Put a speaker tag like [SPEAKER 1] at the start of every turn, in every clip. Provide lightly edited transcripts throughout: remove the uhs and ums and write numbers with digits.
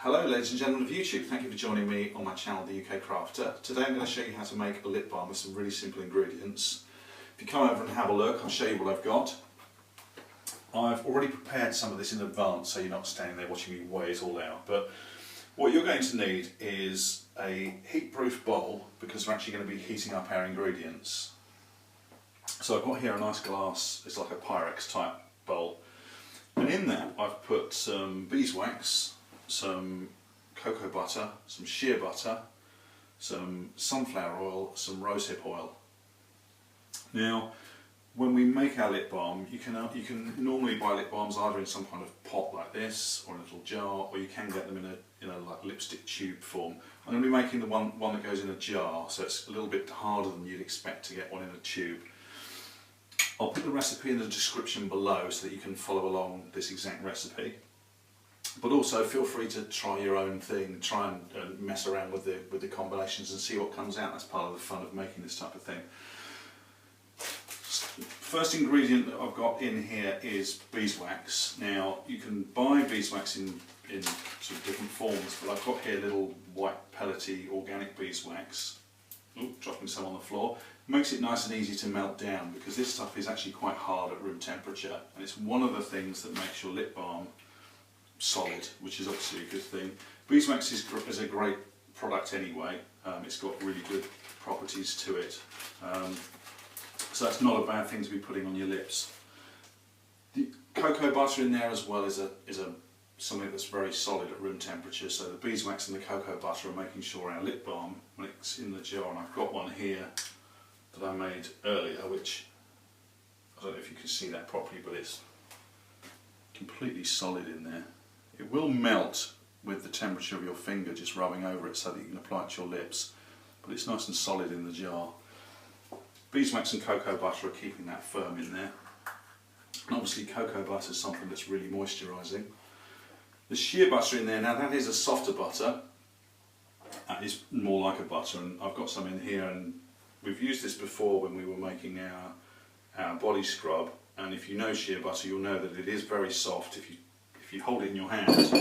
[SPEAKER 1] Hello ladies and gentlemen of YouTube, thank you for joining me on my channel The UK Crafter. Today I'm going to show you how to make a lip balm with some really simple ingredients. If you come over and have a look, I'll show you what I've got. I've already prepared some of this in advance so you're not standing there watching me weigh it all out. But what you're going to need is a heat-proof bowl because we're actually going to be heating up our ingredients. So I've got here a nice glass, it's like a Pyrex type bowl. And in that I've put some beeswax, some cocoa butter, some shea butter, some sunflower oil, some rosehip oil. Now, when we make our lip balm, you can normally buy lip balms either in some kind of pot like this, or in a little jar, or you can get them in a like lipstick tube form. I'm going to be making the one that goes in a jar, so it's a little bit harder than you'd expect to get one in a tube. I'll put the recipe in the description below so that you can follow along this exact recipe. But also feel free to try your own thing, try and mess around with the combinations and see what comes out. That's part of the fun of making this type of thing. First ingredient that I've got in here is beeswax. Now you can buy beeswax in sort of different forms, but I've got here little white pellety organic beeswax. Ooh, dropping some on the floor. It makes it nice and easy to melt down because this stuff is actually quite hard at room temperature, and it's one of the things that makes your lip balm solid, which is obviously a good thing. Beeswax is a great product anyway. It's got really good properties to it, so that's not a bad thing to be putting on your lips. The cocoa butter in there as well is something that's very solid at room temperature. So the beeswax and the cocoa butter are making sure our lip balm, when it's in the jar, and I've got one here that I made earlier, which I don't know if you can see that properly, but it's completely solid in there. It will melt with the temperature of your finger just rubbing over it so that you can apply it to your lips, but it's nice and solid in the jar. Beeswax and cocoa butter are keeping that firm in there. And obviously cocoa butter is something that's really moisturising. The shea butter in there, now that is a softer butter. That is more like a butter, and I've got some in here, and we've used this before when we were making our body scrub, and if you know shea butter you'll know that it is very soft. If you hold it in your hand,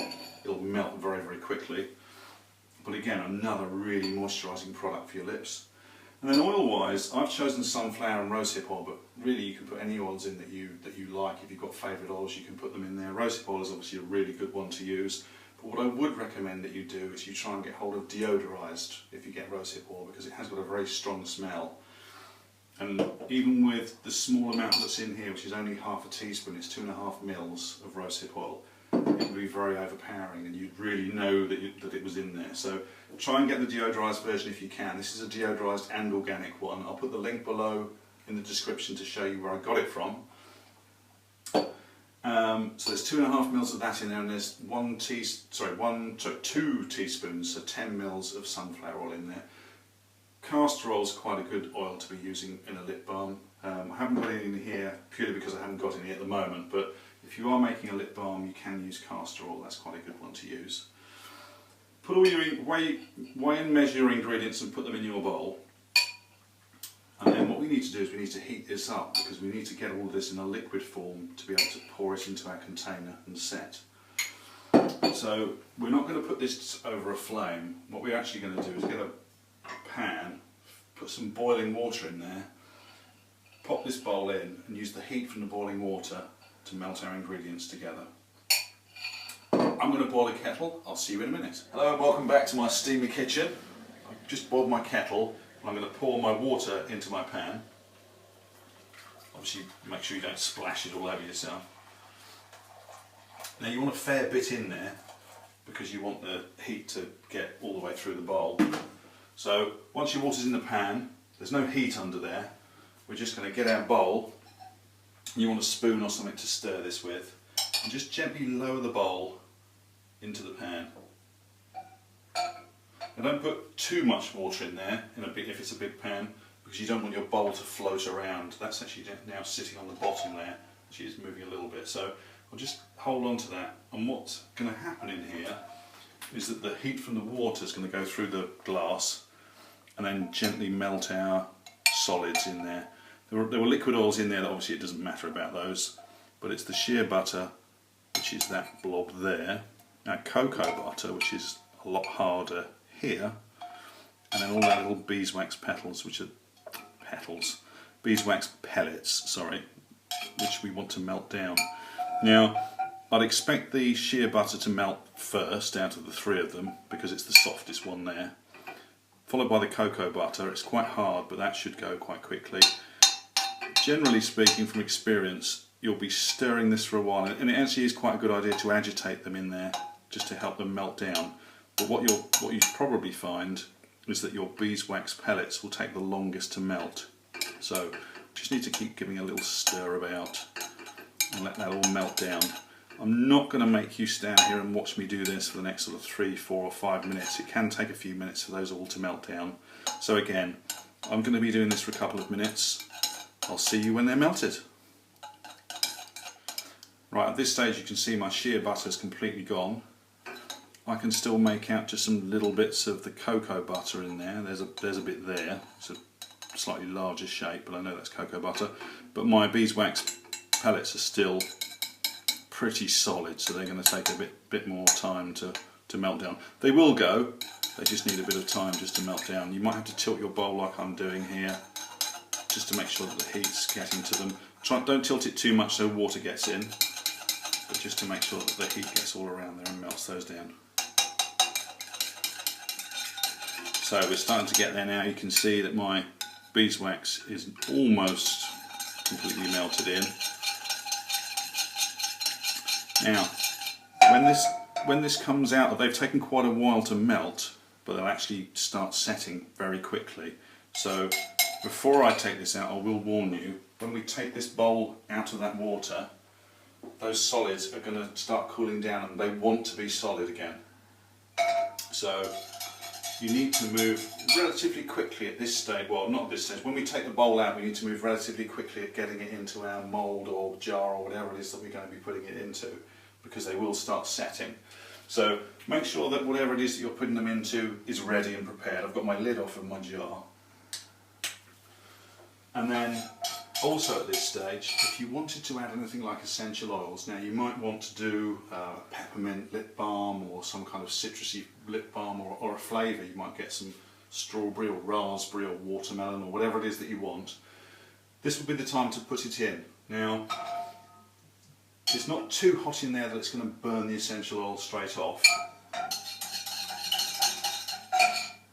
[SPEAKER 1] it'll melt very, very quickly. But again, another really moisturising product for your lips. And then oil-wise, I've chosen sunflower and rosehip oil, but really you can put any oils in that you like. If you've got favourite oils, you can put them in there. Rosehip oil is obviously a really good one to use. But what I would recommend that you do is you try and get hold of deodorised if you get rosehip oil, because it has got a very strong smell. And even with the small amount that's in here, which is only half a teaspoon, it's 2.5 mils of rosehip oil, it can be very overpowering, and you'd really know that it was in there. So try and get the deodorised version if you can. This is a deodorised and organic one. I'll put the link below in the description to show you where I got it from. So there's 2.5 mils of that in there, and there's 2 teaspoons, so 10 mils of sunflower oil in there. Castor oil is quite a good oil to be using in a lip balm. I haven't got it in here purely because I haven't got any at the moment, but if you are making a lip balm you can use castor oil. That's quite a good one to use. Put all your weigh and measure your ingredients and put them in your bowl. And then what we need to do is we need to heat this up, because we need to get all of this in a liquid form to be able to pour it into our container and set. So we're not going to put this over a flame. What we're actually going to do is get a pan, put some boiling water in there, pop this bowl in and use the heat from the boiling water to melt our ingredients together. I'm going to boil a kettle. I'll see you in a minute. Hello and welcome back to my steamy kitchen. I've just boiled my kettle and I'm going to pour my water into my pan. Obviously make sure you don't splash it all over yourself. Now you want a fair bit in there because you want the heat to get all the way through the bowl. So once your water's in the pan, there's no heat under there, we're just going to get our bowl. You want a spoon or something to stir this with, and just gently lower the bowl into the pan. Now don't put too much water in there if it's a big pan, because you don't want your bowl to float around. That's actually now sitting on the bottom there. Actually it's moving a little bit, so I'll just hold on to that. And what's going to happen in here is that the heat from the water is going to go through the glass and then gently melt our solids in there. There were liquid oils in there that obviously it doesn't matter about those, but it's the shea butter, which is that blob there, Now cocoa butter, which is a lot harder here, and then all our little beeswax petals, which are beeswax pellets, sorry, which we want to melt down. Now, I'd expect the shea butter to melt first out of the three of them because it's the softest one there. Followed by the cocoa butter. It's quite hard, but that should go quite quickly. Generally speaking, from experience, you'll be stirring this for a while, and it actually is quite a good idea to agitate them in there just to help them melt down. But what you probably find is that your beeswax pellets will take the longest to melt. So just need to keep giving a little stir about and let that all melt down. I'm not going to make you stand here and watch me do this for the next sort of 3, 4 or 5 minutes. It can take a few minutes for those all to melt down. So again, I'm going to be doing this for a couple of minutes. I'll see you when they're melted. Right, at this stage you can see my shea butter is completely gone. I can still make out just some little bits of the cocoa butter in there. There's a bit there. It's a slightly larger shape, but I know that's cocoa butter. But my beeswax pellets are still pretty solid, so they're going to take a bit more time to melt down. They will go, they just need a bit of time just to melt down. You might have to tilt your bowl like I'm doing here, just to make sure that the heat's getting to them. Don't tilt it too much so water gets in, but just to make sure that the heat gets all around there and melts those down. So we're starting to get there now. You can see that my beeswax is almost completely melted in. Now, when this comes out, they've taken quite a while to melt, but they'll actually start setting very quickly. So before I take this out, I will warn you, when we take this bowl out of that water, those solids are going to start cooling down and they want to be solid again. So you need to move relatively quickly at this stage. Well, not at this stage. When we take the bowl out, we need to move relatively quickly at getting it into our mould or jar or whatever it is that we're going to be putting it into, because they will start setting. So make sure that whatever it is that you're putting them into is ready and prepared. I've got my lid off of my jar. And then also at this stage, if you wanted to add anything like essential oils, now you might want to do a peppermint lip balm or some kind of citrusy lip balm, or a flavour. You might get some strawberry or raspberry or watermelon or whatever it is that you want. This would be the time to put it in. Now, it's not too hot in there that it's going to burn the essential oil straight off.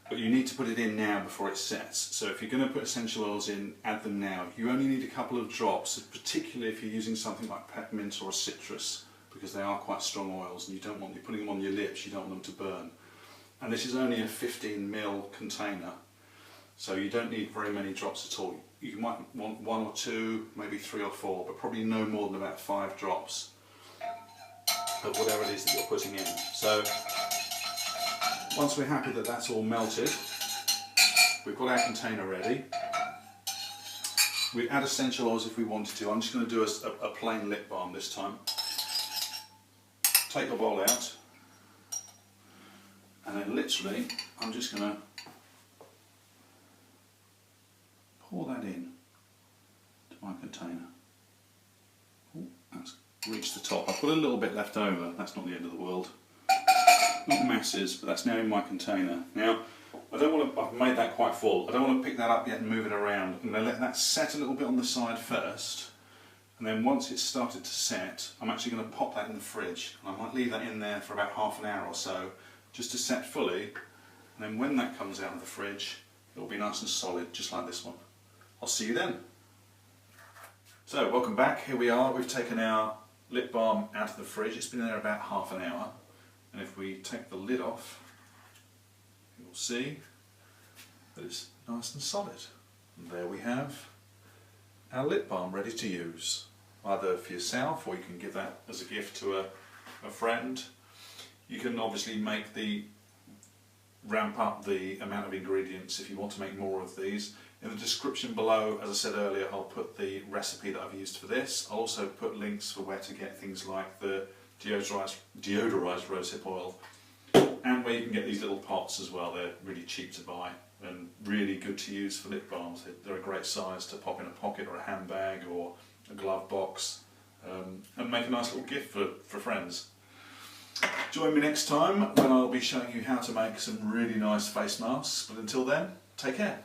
[SPEAKER 1] But you need to put it in now before it sets. So if you're going to put essential oils in, add them now. You only need a couple of drops, particularly if you're using something like peppermint or a citrus, because they are quite strong oils and you're putting them on your lips, you don't want them to burn. And this is only a 15ml container, so you don't need very many drops at all. You might want 1 or 2, maybe 3 or 4, but probably no more than about 5 drops of whatever it is that you're putting in. So once we're happy that that's all melted, we've got our container ready. We'd add essential oils if we wanted to. I'm just going to do a plain lip balm this time. Take the bowl out, and then literally I'm just going to pour that in to my container. Oh, that's reached the top. I've got a little bit left over, that's not the end of the world. Not masses, but that's now in my container. Now, I don't want to, I've made that quite full, I don't want to pick that up yet and move it around. I'm going to let that set a little bit on the side first, and then once it's started to set, I'm actually going to pop that in the fridge. And I might leave that in there for about half an hour or so, just to set fully, and then when that comes out of the fridge, it'll be nice and solid, just like this one. I'll see you then. So, welcome back, here we are. We've taken our lip balm out of the fridge. It's been there about half an hour. And if we take the lid off, you'll see that it's nice and solid. And there we have our lip balm ready to use, either for yourself, or you can give that as a gift to a friend. You can obviously ramp up the amount of ingredients if you want to make more of these. In the description below, as I said earlier, I'll put the recipe that I've used for this. I'll also put links for where to get things like the deodorised rosehip oil, and where you can get these little pots as well. They're really cheap to buy and really good to use for lip balms. They're a great size to pop in a pocket or a handbag or a glove box, and make a nice little gift for friends. Join me next time when I'll be showing you how to make some really nice face masks, but until then, take care.